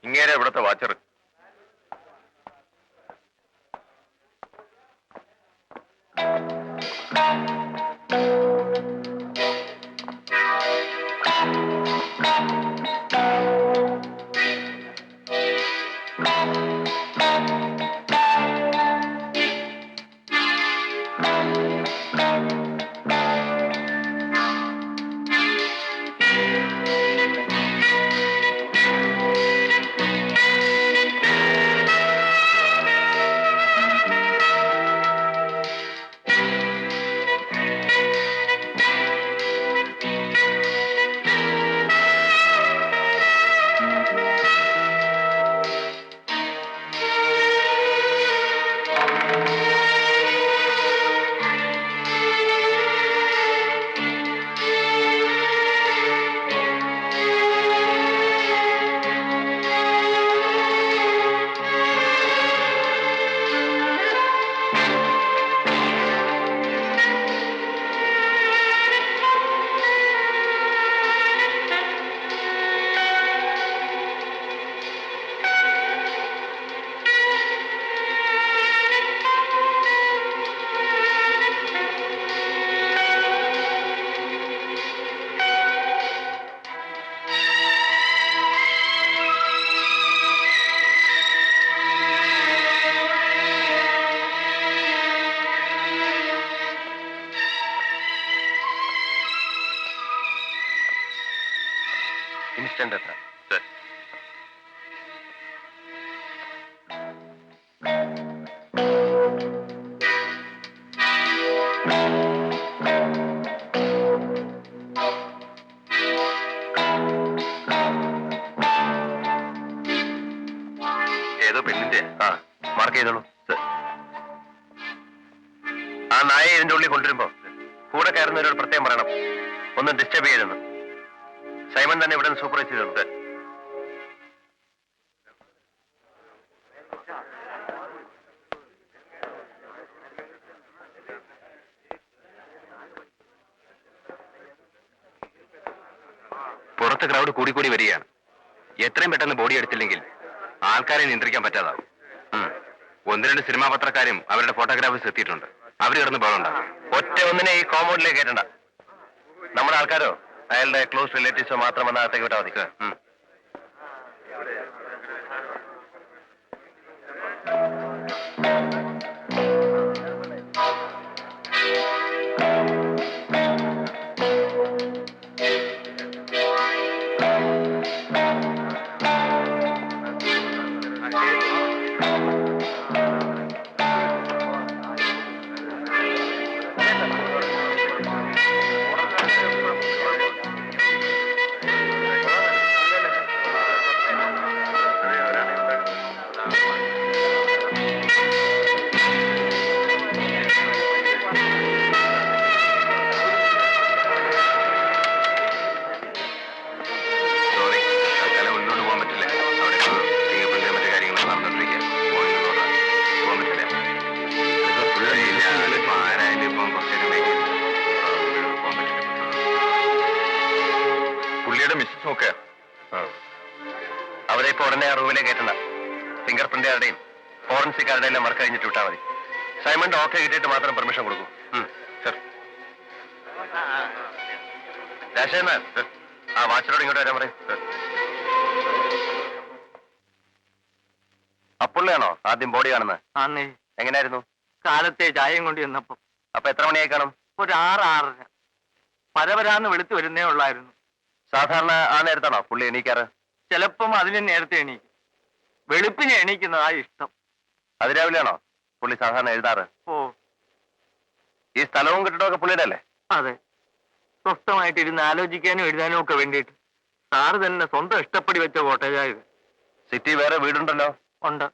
ഇങ്ങേരെ ഇവിടുത്തെ watcher. Instant എത്ര? ഏതോ പെണ്ണിന്റെ മാർക്ക് ചെയ്തോളൂ. ആ നായ ഇതിന്റെ ഉള്ളിൽ കൊണ്ടുവരുമ്പോ കൂടെ കയറുന്നവരോട് പ്രത്യേകം പറയണം, ഒന്നും ഡിസ്റ്റർബ് ചെയ്തെന്ന്. സൈമൺ തന്നെ ഇവിടെ നിന്ന് സൂപ്പർവൈസ് ചെയ്തോളൂ. പുറത്ത് ക്രൗഡ് കൂടിക്കൂടി വരികയാണ്. എത്രയും പെട്ടെന്ന് ബോഡി എടുത്തില്ലെങ്കിൽ ആൾക്കാരെ നിയന്ത്രിക്കാൻ പറ്റാതാവും. ഒന്ന് രണ്ട് സിനിമാ പത്രക്കാരും അവരുടെ ഫോട്ടോഗ്രാഫേഴ്സ് എത്തിയിട്ടുണ്ട്. അവർ കിടന്ന് ബഹളുണ്ടാവും. ഒറ്റ ഒന്നിനെ ഈ കോമ്പൗണ്ടിലേക്ക് കയറ്റണ്ട. നമ്മുടെ ആൾക്കാരോ അയാളുടെ ക്ലോസ് റിലേറ്റീവ്സോ മാത്രം വന്ന അകത്തേക്ക് വിട്ടാൽ മതി. അവരെ ഇപ്പൊ ഉടനെ ആ റൂമിലേക്ക് കയറ്റണ്ട. ഫിംഗർ പ്രിന്റുകാരുടെയും ഫോറൻസിക്കാരുടെ എല്ലാം വർക്ക് കഴിഞ്ഞിട്ട് വിട്ടാൽ മതി. സൈമണ്ട് ഓക്കെ കിട്ടിയിട്ട് മാത്രം പെർമിഷൻ കൊടുക്കും. സർ രാജേന്ദ്രൻ, ആ വാച്ചിനോട് ഇങ്ങോട്ട് വരാൻ പറയും. അപ്പുള്ളിയാണോ ആദ്യം ബോഡി കാണുന്നത്? ആന്നേ. എങ്ങനെയായിരുന്നു? കാലത്തെ ചായയും കൊണ്ട് ചെന്നപ്പോ. അപ്പൊ എത്ര മണിയായി കാണും? ഒരു 6-6:30. പരവരാന്ന് വെളുത്തു വരുന്നേ ഉള്ളായിരുന്നു. സാധാരണ ആ നേരത്താണോ പുള്ളി എണീക്കാറ്? ചിലപ്പം അതിന് നേരത്തെ എണീക്കും. വെളുപ്പിനെ എണീക്കുന്നതാ ഇഷ്ടം. അതിരാവിലെയാണോ പുള്ളി സാധാരണ എഴുതാറ്? ഓ, ഈ സ്ഥലവും കെട്ടിടമൊക്കെ പുള്ളിയുടെ അല്ലേ? അതെ. സ്വസ്ഥമായിട്ട് ഇരുന്ന് ആലോചിക്കാനും എഴുതാനും ഒക്കെ വേണ്ടിയിട്ട് സാറ് തന്നെ സ്വന്തം ഇഷ്ടപ്പടി വെച്ച കോട്ടേജാ ഇത്. സിറ്റി വേറെ വീടുണ്ടല്ലോ? ഉണ്ട്.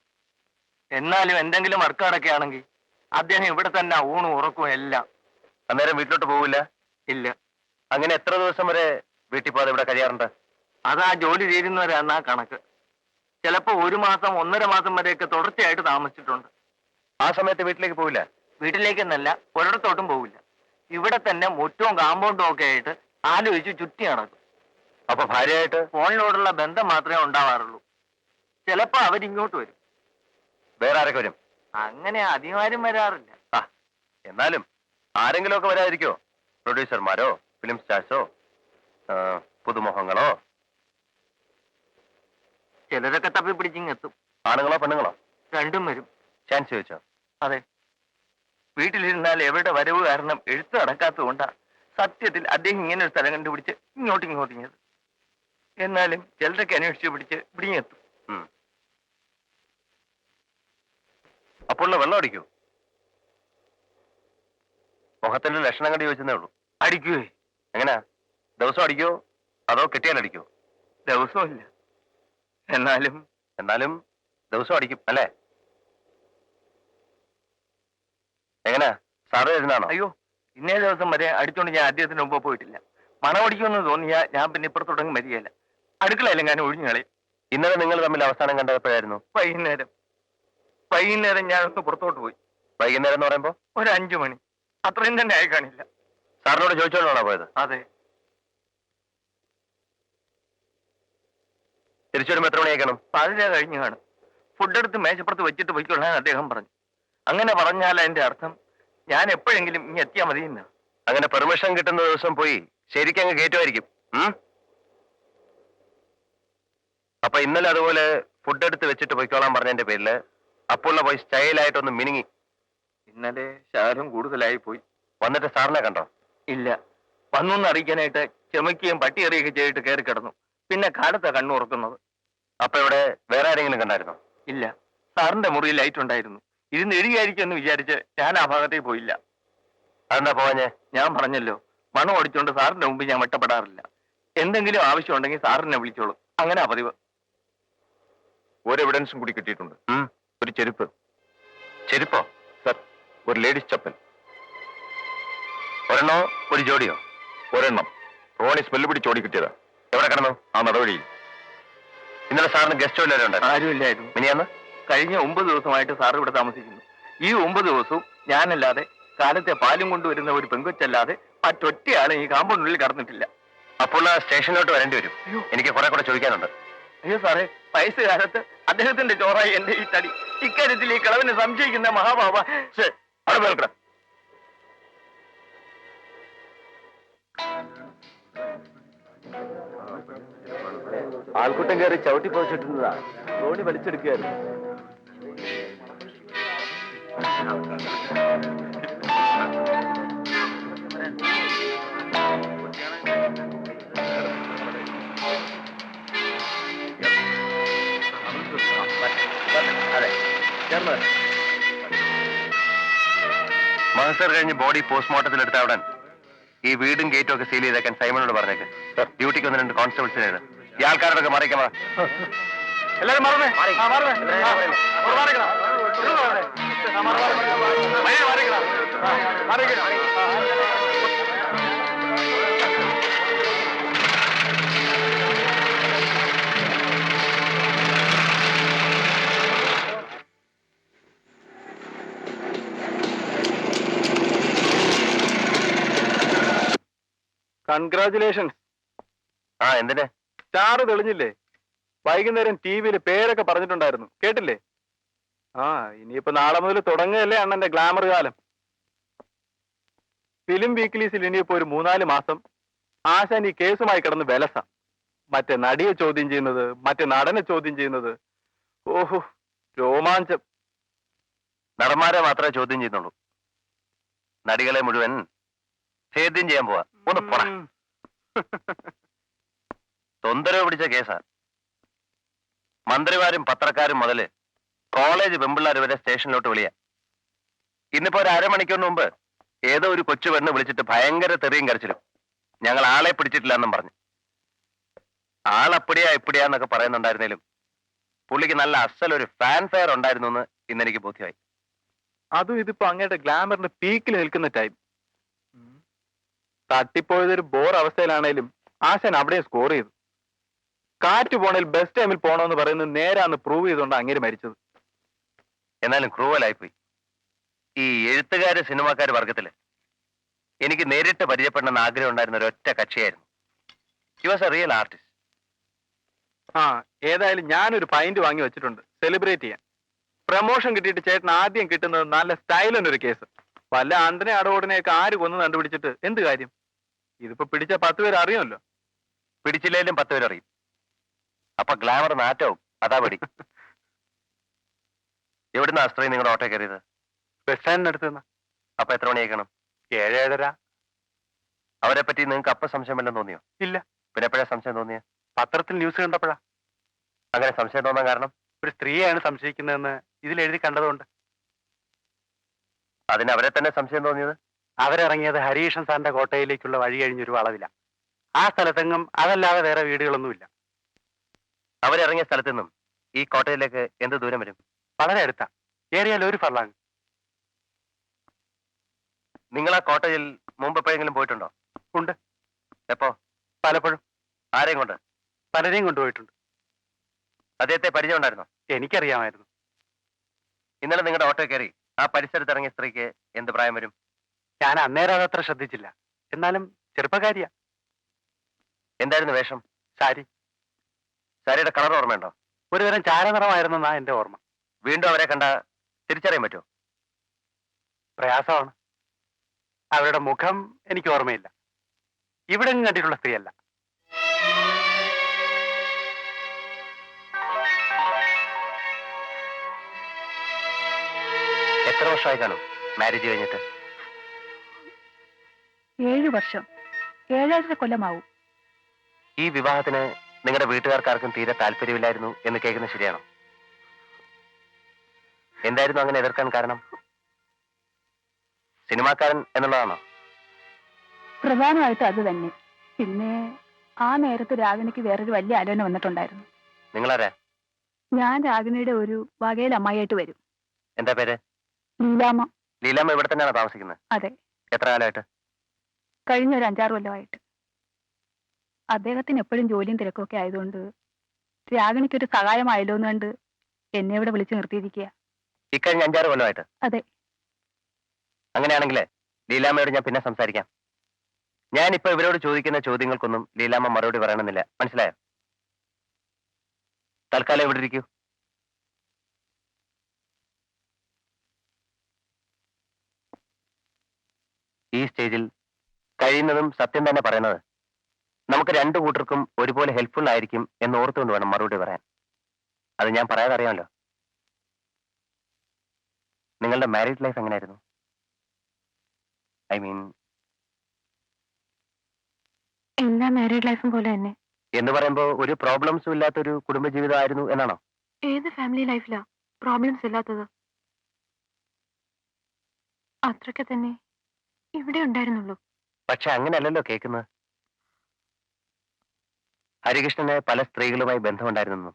എന്നാലും എന്തെങ്കിലും വർക്ക് അടക്കുകയാണെങ്കിൽ അദ്ദേഹം ഇവിടെ തന്നെ ഊണും ഉറക്കും എല്ലാം. അന്നേരം വീട്ടിലോട്ട് പോവില്ല? ഇല്ല. അങ്ങനെ എത്ര ദിവസം വരെ വീട്ടിൽ പോകാതെ ഇവിടെ കഴിയാറുണ്ട്? അതാ ജോലി തീരുന്നവരാന്നാ കണക്ക്. ചിലപ്പോ 1 മാസം 1.5 മാസം വരെയൊക്കെ തുടർച്ചയായിട്ട് താമസിച്ചിട്ടുണ്ട്. ആ സമയത്ത് വീട്ടിലേക്ക് പോവില്ല? വീട്ടിലേക്കെന്നല്ല, ഒരിടത്തോട്ടും പോവില്ല. ഇവിടെ തന്നെ മുറ്റവും കാമ്പൗണ്ടും ഒക്കെ ആയിട്ട് ആലോചിച്ച് ചുറ്റി നടക്കും. അപ്പൊ ഭാര്യയായിട്ട് ഫോണിനോടുള്ള ബന്ധം മാത്രമേ ഉണ്ടാവാറുള്ളൂ. ചിലപ്പോ അവരിങ്ങോട്ട് വരും. വേറെ ആരൊക്കെ വരും? അങ്ങനെ അധികമാരും വരാറില്ല. ആ, എന്നാലും ആരെങ്കിലും ഒക്കെ വരാതിരിക്കോ? പ്രൊഡ്യൂസർമാരോ, ഫിലിം സ്റ്റാർസോ, പുതുമുഖങ്ങളോ? ചിലരൊക്കെ തപ്പി പിടിച്ചിങ്ങെത്തും. ആണുങ്ങളോ പെണ്ണുങ്ങളോ? രണ്ടും വരും. ചാൻസ് ചോദിച്ചോ? അതെ. വീട്ടിലിരുന്നാൽ എവിടെ വരവ് കാരണം എഴുത്ത് നടക്കാത്തതുകൊണ്ടാ സത്യത്തിൽ അദ്ദേഹം ഇങ്ങനെ ഒരു സ്ഥലം കണ്ടുപിടിച്ച് ഇങ്ങോട്ടിങ്ങത്. എന്നാലും ചിലരൊക്കെ അന്വേഷിച്ച് പിടിച്ച് ഇവിടെയെത്തും. അപ്പോൾ വെള്ളം അടിക്കൂ? മുഖത്തിന്റെ ലക്ഷണം കണ്ട് ചോദിച്ചതേ ഉള്ളൂ. അടിക്കുവേ? എങ്ങനെയാ? ദിവസം അടിക്കോ അതോ കെട്ടിയാൽ അടിക്കോ? ദിവസവും ഇല്ല. എന്നാലും ദിവസം അടിക്കും അല്ലേ? എങ്ങനെയാ? സാറ് തരുന്നതാണോ? അയ്യോ, ഇന്നേ ദിവസം വരെ അടിച്ചോണ്ട് ഞാൻ അദ്ദേഹത്തിന് മുമ്പ് പോയിട്ടില്ല. മണമടിക്കുമെന്ന് തോന്നിയാ ഞാൻ പിന്നെ ഇപ്പുറത്തോടങ്ങ് വരികയില്ല. അടുക്കളയിലും ഞാൻ ഒഴിഞ്ഞു കളയും. ഇന്നലെ നിങ്ങൾ തമ്മിൽ അവസാനം കണ്ടപ്പോഴായിരുന്നു? വൈകുന്നേരം ഞാനൊന്ന് പുറത്തോട്ട് പോയി. വൈകുന്നേരം എന്ന് പറയുമ്പോ? ഒരു 5 മണി. അത്രയും തന്നെ ആയി കാണില്ല. സാറിനോട് ചോദിച്ചോണ്ടാണോ പോയത്? അതെ. തിരിച്ചു വരുമ്പോ എത്ര മണിയാക്കണം? 12 കഴിഞ്ഞു കാണും. ഫുഡ് എടുത്ത് മേശപ്പുറത്ത് വെച്ചിട്ട് പോയിക്കൊള്ളാൻ അദ്ദേഹം പറഞ്ഞു. അങ്ങനെ പറഞ്ഞാൽ അതിന്റെ അർത്ഥം ഞാൻ എപ്പോഴെങ്കിലും ഇനി എത്തിയാൽ മതി എന്ന്. അങ്ങനെ പെർമിഷൻ കിട്ടുന്ന ദിവസം പോയി ശരിക്കും അങ്ങ് കയറ്റുമായിരിക്കും. അപ്പൊ ഇന്നലെ അതുപോലെ ഫുഡ് എടുത്ത് വെച്ചിട്ട് പോയിക്കോളാൻ പറഞ്ഞതിന്റെ പേരില് അപ്പോള്ള പോയി സ്റ്റൈലായിട്ടൊന്ന് മിനുങ്ങി. ഇന്നലെ ശാരം കൂടുതലായി പോയി. വന്നിട്ട് സാറിനെ കണ്ടോ? ഇല്ല. വന്നു അറിയിക്കാനായിട്ട് ചുമക്കുകയും പട്ടിയെറിയൊക്കെ ചെയ്തിട്ട് കയറി കിടന്നു. പിന്നെ കാലത്താ കണ്ണുറക്കുന്നത്. അപ്പൊ ഇവിടെ വേറെ ആരെങ്കിലും കണ്ടായിരുന്നോ? ഇല്ല. സാറിന്റെ മുറിയിൽ ലൈറ്റ് ഉണ്ടായിരുന്നു. ഇരുന്ന് എഴുതിയായിരിക്കും എന്ന് വിചാരിച്ച് ഞാൻ ആ ഭാഗത്തേക്ക് പോയില്ല. അതെന്താ പോവാഞ്ഞേ? ഞാൻ പറഞ്ഞല്ലോ, മണം ഓടിച്ചോണ്ട് സാറിന്റെ മുമ്പ് ഞാൻ വെട്ടപ്പെടാറില്ല. എന്തെങ്കിലും ആവശ്യമുണ്ടെങ്കിൽ സാറിനെ വിളിച്ചോളൂ. അങ്ങനെ പതിവ്. ഒരു എവിഡൻസും കൂടി കിട്ടിയിട്ടുണ്ട്. ഒരു ചെരുപ്പ്. ചെരുപ്പോ? സർ, ഒരു ലേഡീസ് ചപ്പൽ. ഒരെണ്ണോ ഒരു ജോഡിയോ? ഒരെണ്ണം. റോണി സ്മെല്ല് പിടിച്ച് ഓടി കിട്ടിയതാ. എവിടെ കിടന്നു? ആ നടവഴിയിൽ. ഇന്നലെ സാറിന് ഗസ്റ്റ് വല്ലവരും ഉണ്ടായിരുന്നു? ആരുമില്ലായിരുന്നു. മിനിയാന്ന്? കഴിഞ്ഞ 9 ദിവസമായിട്ട് സാർ ഇവിടെ താമസിക്കുന്നു. ഈ 9 ദിവസവും ഞാനല്ലാതെ കാലത്തെ പാലും കൊണ്ടുവരുന്ന ഒരു പെങ്കൊച്ചല്ലാതെ മറ്റൊറ്റയാളും ഈ കാമ്പൗണ്ടിനുള്ളിൽ കടന്നിട്ടില്ല. അപ്പോൾ സ്റ്റേഷനിലോട്ട് വരേണ്ടി വരും. എനിക്ക് കുറെ കൂടെ ചോദിക്കാനുണ്ട്. അയ്യോ സാറേ, വയസ്സുകാലത്ത് അദ്ദേഹത്തിന്റെ ചോറായി എന്റെ ഈ തടി. ഇക്കാര്യത്തിൽ ഈ കളവിനെ സംശയിക്കുന്ന മഹാബാബ. അവിടെ കേൾക്കണം. ആൾക്കൂട്ടം കയറി ചവിട്ടി പോച്ചിട്ടുന്നതാ. റോണി വലിച്ചെടുക്കുകയായിരുന്നു. മഹസർ കഴിഞ്ഞ് ബോഡി പോസ്റ്റ്മോർട്ടത്തിൽ എടുത്ത ഉടൻ ഈ വീടും ഗേറ്റും ഒക്കെ സീൽ ചെയ്തേക്കാൻ സൈമനോട് പറഞ്ഞേക്ക്. ഡ്യൂട്ടിക്ക് 1-2 കോൺസ്റ്റബിൾസിനെ ഈ ആൾക്കാരോടൊക്കെ മറിക്കണ. എല്ലാരും മാറുന്നേ. കൺഗ്രാചുലേഷൻസ്. എന്തിന്? സ്റ്റാർ തെളിഞ്ഞില്ലേ? വൈകുന്നേരം ടിവിയിൽ പേരൊക്കെ പറഞ്ഞിട്ടുണ്ടായിരുന്നു, കേട്ടില്ലേ? ഇനിയിപ്പോ നാളെ മുതൽ തുടങ്ങുകയല്ലേ അണ്ണന്റെ ഗ്ലാമർ കാലം. ഫിലിം വീക്ക്ലീസിൽ ഇനിയിപ്പോ ഒരു 3-4 മാസം ആശാൻ ഈ കേസുമായി കിടന്ന് വിലസ. മറ്റേ നടിയെ ചോദ്യം ചെയ്യുന്നത്, മറ്റേ നടനെ ചോദ്യം ചെയ്യുന്നത്. ഓഹോ, രോമാഞ്ചം. നടന്മാരെ മാത്രമേ ചോദ്യം ചെയ്യുന്നുള്ളൂ. നടികളെ മുഴുവൻ ചോദ്യം ചെയ്യാൻ പോവാ. ഒന്ന് പോടാ. തൊന്തരവ് പിടിച്ച കേസാ. മന്ത്രിമാരും പത്രക്കാരും മുതല് കോളേജ് പെമ്പിള്ളാർ വരെ സ്റ്റേഷനിലോട്ട് വിളിയാ. ഇന്നിപ്പോ ഒരു അരമണിക്കൂറിന് മുമ്പ് ഏതോ ഒരു കൊച്ചു പെണ്ണ് വിളിച്ചിട്ട് ഭയങ്കര തെറിയും കരച്ചിലും. ഞങ്ങൾ ആളെ പിടിച്ചിട്ടില്ല എന്നും പറഞ്ഞു. ആളപ്പടിയാ ഇപ്പടിയാന്നൊക്കെ പറയുന്നുണ്ടായിരുന്നേലും പുള്ളിക്ക് നല്ല അസലൊരു ഫാൻ ഫെയർ ഉണ്ടായിരുന്നു എന്ന് ഇന്നെനിക്ക് ബോധ്യമായി. അതും ഇതിപ്പോ അങ്ങയുടെ ഗ്ലാമറിന്റെ പീക്കിൽ നിൽക്കുന്ന ടൈം. തട്ടിപ്പോയതൊരു ബോർ അവസ്ഥയിലാണേലും ആശാൻ അവിടെ സ്കോർ ചെയ്തു. കാറ്റ് പോണേൽ ബെസ്റ്റ് ടൈമിൽ പോണോന്ന് പറയുന്നത് നേരാന്ന് പ്രൂവ് ചെയ്തുകൊണ്ട് അങ്ങേര് മരിച്ചത്. എന്നാലും ക്രൂവലായിപ്പോയി. ഈ എഴുത്തുകാര് സിനിമാക്കാര് വർഗത്തില് എനിക്ക് നേരിട്ട് പരിചയപ്പെടണമെന്ന് ആഗ്രഹം ഉണ്ടായിരുന്ന ഒരൊറ്റ കക്ഷിയായിരുന്നു. He was a real artist. ആ, ഏതായാലും ഞാനൊരു പൈന്റ് വാങ്ങി വെച്ചിട്ടുണ്ട് സെലിബ്രേറ്റ് ചെയ്യാൻ. പ്രമോഷൻ കിട്ടിയിട്ട് ചേട്ടൻ ആദ്യം കിട്ടുന്നത് നല്ല സ്റ്റൈലിനൊരു കേസ്. വല്ല അണ്ടനെ അടവോടനെയൊക്കെ ആര് കൊന്നു കണ്ടുപിടിച്ചിട്ട് എന്ത് കാര്യം? ഇതിപ്പോ പിടിച്ച 10 പേര് അറിയുമല്ലോ. പിടിച്ചില്ലേലും 10 പേരറിയും. അപ്പൊ ഗ്ലാമർ നാറ്റവും. അതാ പടി. എവിടുന്ന അസ്ത്രീ നിങ്ങളുടെ ഓട്ടോ കയറിയത്? ബസ് സ്റ്റാൻഡിനടുത്ത് നിന്ന്. അപ്പൊ എത്ര മണിയേക്കണം? 7-7:30. അവരെ പറ്റി നിങ്ങൾക്ക് അപ്പൊ സംശയം വല്ലതും തോന്നിയോ? ഇല്ല. പിന്നെ എപ്പോഴാ സംശയം തോന്നിയ? പത്രത്തിൽ ന്യൂസ് കണ്ടപ്പോഴാ. അങ്ങനെ സംശയം തോന്നാൻ കാരണം? ഒരു സ്ത്രീയാണ് സംശയിക്കുന്നതെന്ന് ഇതിലെഴുതി കണ്ടതുകൊണ്ട്. അതിന് അവരെ തന്നെ സംശയം തോന്നിയത്? അവരിറങ്ങിയത് ഹരീഷൻ സാറിന്റെ കോട്ടയിലേക്കുള്ള വഴി കഴിഞ്ഞൊരു വളവില. ആ സ്ഥലത്തെങ്ങും അതല്ലാതെ വേറെ വീടുകളൊന്നുമില്ല. അവരിറങ്ങിയ സ്ഥലത്തു നിന്നും ഈ കോട്ടയിലേക്ക് എന്ത് ദൂരം വരും? വളരെ അടുത്താ. ഏറിയാൽ ഒരു ഫർലാങ്. നിങ്ങൾ ആ കോട്ടയിൽ മുമ്പ് എപ്പോഴെങ്കിലും പോയിട്ടുണ്ടോ? ഉണ്ട്. എപ്പോ? പലപ്പോഴും. ആരെയും കൊണ്ട്? പലരെയും കൊണ്ടുപോയിട്ടുണ്ട്. അദ്ദേഹത്തെ പരിചയം ഉണ്ടായിരുന്നോ? എനിക്കറിയാമായിരുന്നു. ഇന്നലെ നിങ്ങളുടെ ഓട്ടോ കയറി ആ പരിസരത്ത് ഇറങ്ങിയ സ്ത്രീക്ക് എന്ത് പ്രായം വരും? ഞാൻ അന്നേരം അതത്ര ശ്രദ്ധിച്ചില്ല. എന്നാലും ചെറുപ്പക്കാരിയാ. എന്തായിരുന്നു വേഷം? സാരി. സാരിയുടെ കളർ ഓർമ്മയുണ്ടോ? ഒരുതരം ചാരനിറമായിരുന്നെന്നാ എന്റെ ഓർമ്മ. വീണ്ടും അവരെ കണ്ട തിരിച്ചറിയാൻ പറ്റുമോ? പ്രയാസമാണ്. അവരുടെ മുഖം എനിക്ക് ഓർമ്മയില്ല. ഇവിടെ കണ്ടിട്ടുള്ള സ്ത്രീയല്ല. എത്ര വർഷമായി കാണും മാരേജ് കഴിഞ്ഞിട്ട്? 7 വർഷം. 7.5 കൊല്ലമാവും. ഈ വിവാഹത്തിന് നിങ്ങളുടെ വീട്ടുകാർക്കാർക്കും തീരെ താല്പര്യമില്ലായിരുന്നു എന്ന് കേൾക്കുന്നത് ശരിയാണോ? എന്തായിരുന്നു അങ്ങനെ എതിർക്കാൻ കാരണം? സിനിമാക്കാരൻ എന്നുള്ളതാണോ? പ്രധാനമായിട്ട് അത് തന്നെ. പിന്നെ ആ നേരത്ത് രാഗിണിക്ക് വേറൊരു വലിയ ആലോചന വന്നിട്ടുണ്ടായിരുന്നു. നിങ്ങളാരാ? ഞാൻ രാഗിണിയുടെ ഒരു വകയിൽ അമ്മായിയായിട്ട് വരും. എന്താ പേര്? ലീലാമ്മ. ലീലാമ്മ ഇവിടെ തന്നെയാണോ താമസിക്കുന്നത്? അതെ. എത്ര കാലമായിട്ട്? കഴിഞ്ഞ ഒരു 5-6 കൊല്ലമായിട്ട്. അദ്ദേഹത്തിന് എപ്പോഴും ജോലിയും തിരക്കൊക്കെ ആയതുകൊണ്ട് രാഗിണിക്കൊരു സഹായമായല്ലോ എന്ന് കണ്ട് എന്നെ ഇവിടെ വിളിച്ചു നിർത്തിയിരിക്കുക. ഇക്കഴിഞ്ഞ 5-6 കൊല്ലമായിട്ട്? അതെ. അങ്ങനെയാണെങ്കിൽ ലീലാമ്മയോട് ഞാൻ പിന്നെ സംസാരിക്കാം. ഞാനിപ്പോ ഇവരോട് ചോദിക്കുന്ന ചോദ്യങ്ങൾക്കൊന്നും ലീലാമ്മ മറുപടി പറയണമെന്നില്ല. മനസ്സിലായോ? തൽക്കാലം ഇവിടെ ഇരിക്കൂ. ഈ സ്റ്റേജിൽ കഴിയുന്നതും സത്യം തന്നെ പറയുന്നത് നമുക്ക് രണ്ടു കൂട്ടർക്കും ഒരുപോലെ ഹെൽപ്ഫുൾ ആയിരിക്കും എന്ന് ഓർത്തുകൊണ്ട് വേണം മറുപടി പറയാൻ. അത് ഞാൻ പറയാതെ അറിയാമല്ലോ. നിങ്ങളുടെ മാരീഡ് ലൈഫ് എങ്ങനെയായിരുന്നു? ഐ മീൻ എല്ലാ മാരീഡ് ലൈഫും പോലെ തന്നെ. എന്ന് പറയുമ്പോ ഒരു പ്രോബ്ലംസും ഇല്ലാത്തൊരു കുടുംബജീവിതമായിരുന്നു എന്നാണോ? ഏത് ഫാമിലി ലൈഫിലാ പ്രോബ്ലംസ് ഇല്ലാത്തത്? അത്രയ്ക്ക് തന്നെ ഇവിടെ ഉണ്ടായിരുന്നുള്ളൂ. പക്ഷെ അങ്ങനെയല്ലല്ലോ കേൾക്കുന്നത്. ഹരികൃഷ്ണന് പല സ്ത്രീകളുമായി ബന്ധമുണ്ടായിരുന്നെന്നും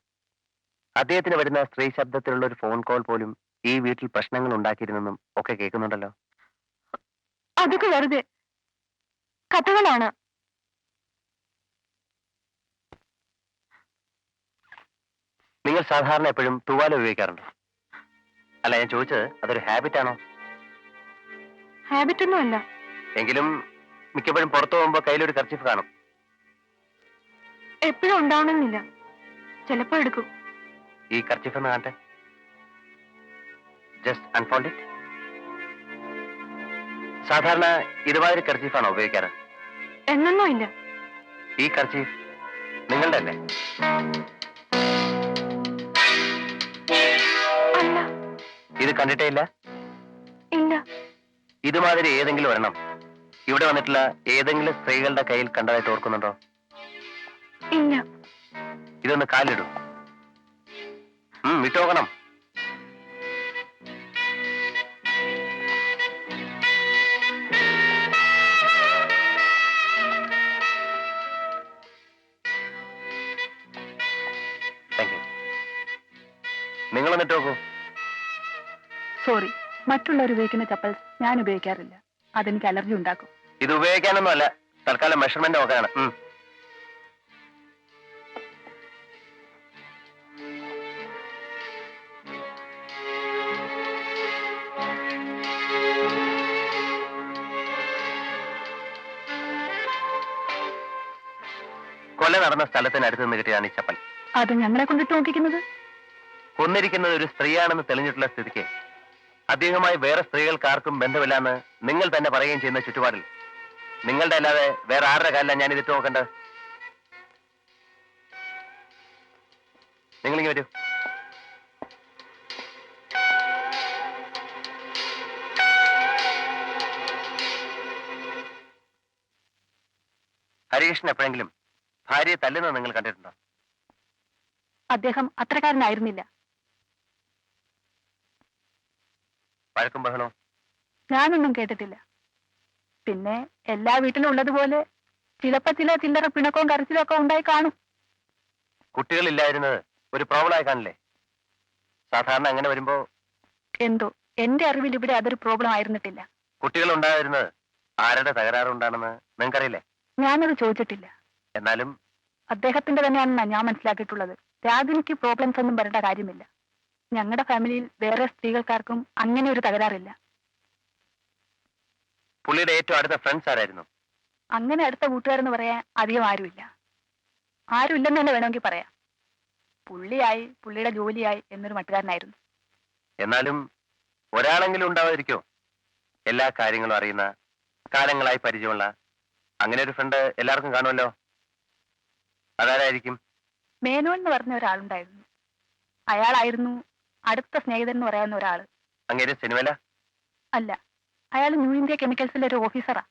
അദ്ദേഹത്തിന് വരുന്ന സ്ത്രീ ശബ്ദത്തിലുള്ള ഒരു ഫോൺ കോൾ പോലും ഈ വീട്ടിൽ പ്രശ്നങ്ങൾ ഉണ്ടാക്കിയിരുന്നെന്നും ഒക്കെ കേൾക്കുന്നുണ്ടല്ലോ. അതൊക്കെ വെറുതെ കഥകളാണ്. നിങ്ങൾ സാധാരണ എപ്പോഴും തൂവാല ഉപയോഗിക്കാറുണ്ടോ? അല്ല, ഞാൻ ചോദിച്ചത് അതൊരു ഹാബിറ്റ് ആണോ? ഹാബിറ്റ് ഒന്നും അല്ല. എങ്കിലും മിക്കപ്പോഴും പുറത്തു പോകുമ്പോ കയ്യിലൊരു കർച്ചീഫ് കാണും. എപ്പോഴും ഉണ്ടാവണമെന്നില്ല. ചിലപ്പോ എടുക്കും. ഈ കർച്ചീഫ് എന്ന് കാണട്ടെ. Just unfold it. സാധാരണ ഇതുമാതിരി കർച്ചീഫാണോ ഉപയോഗിക്കാറ്? എന്നൊന്നും ഇല്ല. ഈ കർച്ചീഫ് നിങ്ങളുടെ അല്ലേ? അല്ല. ഇത് കണ്ടിട്ടേ ഇല്ല? ഇല്ല. ഇതുമാതിരി ഏതെങ്കിലും ഒരെണ്ണം ഇവിടെ വന്നിട്ടുള്ള ഏതെങ്കിലും സ്ത്രീകളുടെ കയ്യിൽ കണ്ടതായിട്ട് ഓർക്കുന്നുണ്ടോ? ഇല്ല. ഇതൊന്ന് കാലിടൂ. വിട്ടോക്കണം. Thank you. നിങ്ങൾ എന്നിട്ട് നോക്കൂ. സോറി, മറ്റുള്ളവർ ഉപയോഗിക്കുന്ന ചപ്പൽസ് ഞാൻ ഉപയോഗിക്കാറില്ല. അതെനിക്ക് അലർജി ഉണ്ടാക്കും. ഇത് ഉപയോഗിക്കാനൊന്നും അല്ല, തൽക്കാലം മെഷർമെന്റ് നോക്കാനാണ്. കൊല നടന്ന സ്ഥലത്തിനടുത്ത് നിന്ന് കിട്ടിയാണ് ഈ ചപ്പൽ. അത് ഞങ്ങളെ കൊണ്ടിട്ട് നോക്കിക്കുന്നത്. കൊന്നിരിക്കുന്നത് ഒരു സ്ത്രീയാണെന്ന് തെളിഞ്ഞിട്ടുള്ള സ്ഥിതിക്ക് അദ്ദേഹവുമായി വേറെ സ്ത്രീകൾക്കാർക്കും ബന്ധമില്ലാന്ന് നിങ്ങൾ തന്നെ പറയുകയും ചെയ്യുന്ന ചുറ്റുപാടിൽ നിങ്ങളുടെ അല്ലാതെ വേറെ ആരുടെ കാലിലാണ് ഞാൻ ഇതിട്ട് നോക്കേണ്ടത്? നിങ്ങളിങ്ങ് വരൂ. ഹരികൃഷ്ണൻ എപ്പോഴെങ്കിലും ഭാര്യയെ തല്ലുന്നത് നിങ്ങൾ കണ്ടിട്ടുണ്ടോ? അദ്ദേഹം അത്രക്കാരനായിരുന്നില്ല. വഴക്കും ബഹളവും ഞാനൊന്നും കേട്ടിട്ടില്ല. പിന്നെ എല്ലാ വീട്ടിലും ഉള്ളതുപോലെ ചിലപ്പോ ചില ചില്ലറ പിണക്കവും കരച്ചിലും ഒക്കെ ഉണ്ടായി കാണും. കുട്ടികളില്ലായിരുന്നത് ഒരു പ്രോബ്ലമായി കാണില്ലേ? സാധാരണ അങ്ങനെ വരുമ്പോ എന്തോ എന്റെ അറിവിൽ ഇവിടെ അതൊരു പ്രോബ്ലം ആയിരുന്നിട്ടില്ല. കുട്ടികൾ ഉണ്ടായിരുന്നത് ആരുടെ തകരാറുണ്ടാണെന്ന് നിങ്ങൾക്കറിയില്ലേ? ഞാനത് ചോദിച്ചിട്ടില്ല. എന്നാലും അദ്ദേഹത്തിന്റെ തന്നെയാണെന്നാണ് ഞാൻ മനസ്സിലാക്കിയിട്ടുള്ളത്. രാഗിനിക്ക് പ്രോബ്ലംസ് ഒന്നും വരേണ്ട കാര്യമില്ല. ഞങ്ങളുടെ ഫാമിലിയിൽ വേറെ സ്ത്രീകൾക്കാർക്കും അങ്ങനെ ഒരു തകരാറില്ല. പുള്ളിയുടെ ഏറ്റവും അടുത്ത ഫ്രണ്ട്സ് ആരായിരുന്നു? അങ്ങനെ അടുത്ത കൂട്ടുകാരെന്ന് പറയാൻ അധികം ആരുമില്ല. ആരുമില്ലെന്ന് തന്നെ വേണമെങ്കിൽ പറയാം. പുള്ളിയായി പുള്ളിയുടെ ജോലിയായി എന്നൊരു മട്ടുകാരനായിരുന്നു. എന്നാലും ഒരാളെങ്കിലും ഉണ്ടാവാതിരിക്കോ? എല്ലാ കാര്യങ്ങളും അറിയുന്ന, കാലങ്ങളായി പരിചയമുള്ള അങ്ങനെ ഒരു ഫ്രണ്ട് എല്ലാവർക്കും കാണുമല്ലോ. അതാരായിരിക്കും? മേനോൻ എന്ന് പറഞ്ഞ ഒരാളുണ്ടായിരുന്നു. അയാളായിരുന്നു അടുത്ത സ്നേഹിതൻ എന്ന് പറയാവുന്ന ഒരാള്. അങ്ങേര് സിനിമയില? അല്ല, അയാൾ ന്യൂ ഇന്ത്യ കെമിക്കൽസിലെ ഒരു ഓഫീസറാ.